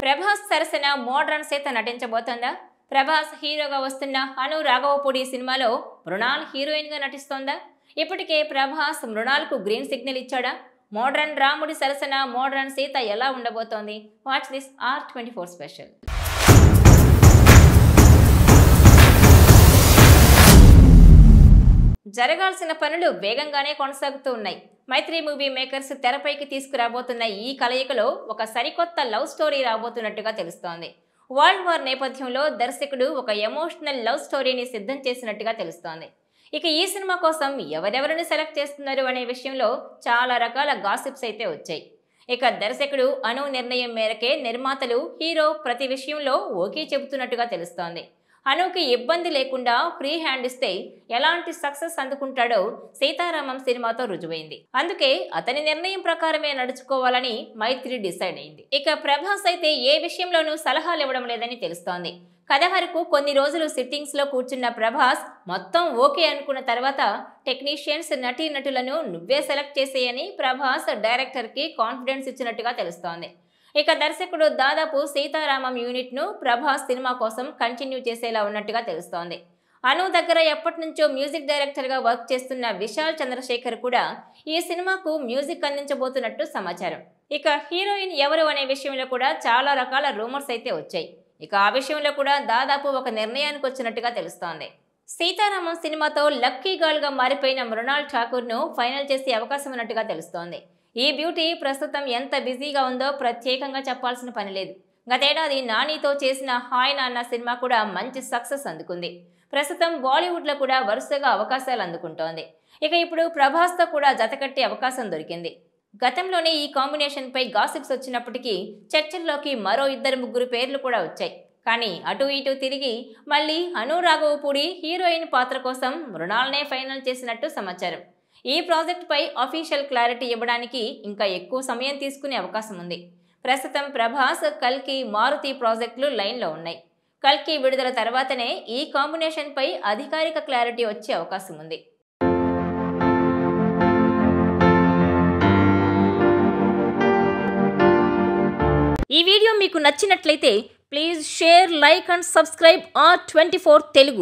ప్రభాస్ సరసన మోడ్రన్ సీత నటించబోతోందా? ప్రభాస్ హీరోగా వస్తున్న అను రాఘవపూడి సినిమాలో మృణాల్ హీరోయిన్ గా నటిస్తోందా? ఇప్పటికే ప్రభాస్ మృణాల్కు గ్రీన్ సిగ్నల్ ఇచ్చాడా? మోడ్రన్ రాముడి సరసన మోడ్రన్ సీత ఎలా ఉండబోతోంది? Watch this R24 special. జరగాల్సిన పనులు వేగంగానే కొనసాగుతూ ఉన్నాయి. మైత్రి మూవీ మేకర్స్ తెరపైకి తీసుకురాబోతున్న ఈ కలయికలో ఒక సరికొత్త లవ్ స్టోరీ రాబోతున్నట్టుగా తెలుస్తోంది. వరల్డ్ వార్ నేపథ్యంలో దర్శకుడు ఒక ఎమోషనల్ లవ్ స్టోరీని సిద్ధం చేసినట్టుగా తెలుస్తోంది. ఇక ఈ సినిమా కోసం ఎవరెవరిని సెలెక్ట్ చేస్తున్నారు అనే విషయంలో చాలా రకాల గాసిప్స్ అయితే వచ్చాయి. ఇక దర్శకుడు అను నిర్ణయం మేరకే నిర్మాతలు హీరో ప్రతి విషయంలో ఓకే చెబుతున్నట్టుగా తెలుస్తోంది. అనుకి ఇబ్బంది లేకుండా ఫ్రీ హ్యాండ్ ఇస్తే ఎలాంటి సక్సెస్ అందుకుంటాడో సీతారామం సినిమాతో రుజువైంది. అందుకే అతని నిర్ణయం ప్రకారమే నడుచుకోవాలని మైత్రి డిసైడ్ అయింది. ఇక ప్రభాస్ అయితే ఏ విషయంలోనూ సలహాలు ఇవ్వడం లేదని తెలుస్తోంది. కథ వరకు కొన్ని రోజులు సిట్టింగ్స్ లో కూర్చున్న ప్రభాస్ మొత్తం ఓకే అనుకున్న తర్వాత టెక్నీషియన్స్ నటీనటులను నువ్వే సెలెక్ట్ చేసేయని ప్రభాస్ డైరెక్టర్ కి కాన్ఫిడెన్స్ ఇచ్చినట్టుగా తెలుస్తోంది. ఇక దర్శకుడు దాదాపు సీతారామం యూనిట్ ను ప్రభాస్ సినిమా కోసం కంటిన్యూ చేసేలా ఉన్నట్టుగా తెలుస్తోంది. అను దగ్గర ఎప్పటి నుంచో మ్యూజిక్ డైరెక్టర్ గా వర్క్ చేస్తున్న విశాల్ చంద్రశేఖర్ కూడా ఈ సినిమాకు మ్యూజిక్ అందించబోతున్నట్టు సమాచారం. ఇక హీరోయిన్ ఎవరు అనే విషయంలో కూడా చాలా రకాల రూమర్స్ అయితే వచ్చాయి. ఇక ఆ విషయంలో కూడా దాదాపు ఒక నిర్ణయానికి వచ్చినట్టుగా తెలుస్తోంది. సీతారామం సినిమాతో లక్కీ గర్ల్ గా మారిపోయిన మృణాల్ ఠాకూర్ ను ఫైనల్ చేసే అవకాశం ఉన్నట్టుగా తెలుస్తోంది. ఈ బ్యూటీ ప్రస్తుతం ఎంత బిజీగా ఉందో ప్రత్యేకంగా చెప్పాల్సిన పని లేదు. గతేడాది నానితో చేసిన హాయ్ నాన్న సినిమా కూడా మంచి సక్సెస్ అందుకుంది. ప్రస్తుతం బాలీవుడ్ లో కూడా వరుసగా అవకాశాలు అందుకుంటోంది. ఇక ఇప్పుడు ప్రభాస్ తో కూడా జతకట్టే అవకాశం దొరికింది. గతంలోనే ఈ కాంబినేషన్ పై గాసిప్స్ వచ్చినప్పటికీ చర్చల్లోకి మరో 2-3 పేర్లు కూడా వచ్చాయి. కానీ అటు ఇటు తిరిగి మళ్ళీ అను రాఘవపూడి హీరోయిన్ పాత్ర కోసం మృణాల్నే ఫైనల్ చేసినట్టు సమాచారం. ఈ ప్రాజెక్ట్ పై అఫీషియల్ క్లారిటీ ఇవ్వడానికి ఇంకా ఎక్కువ సమయం తీసుకునే అవకాశం ఉంది. ప్రస్తుతం ప్రభాస్, కల్కి, మారుతి ప్రాజెక్టులు లైన్లో ఉన్నాయి. కల్కి విడుదల తర్వాతనే ఈ కాంబినేషన్ పై అధికారిక క్లారిటీ వచ్చే అవకాశం ఉంది. ఈ వీడియో మీకు నచ్చినట్లయితే please share, like and subscribe R24 Telugu.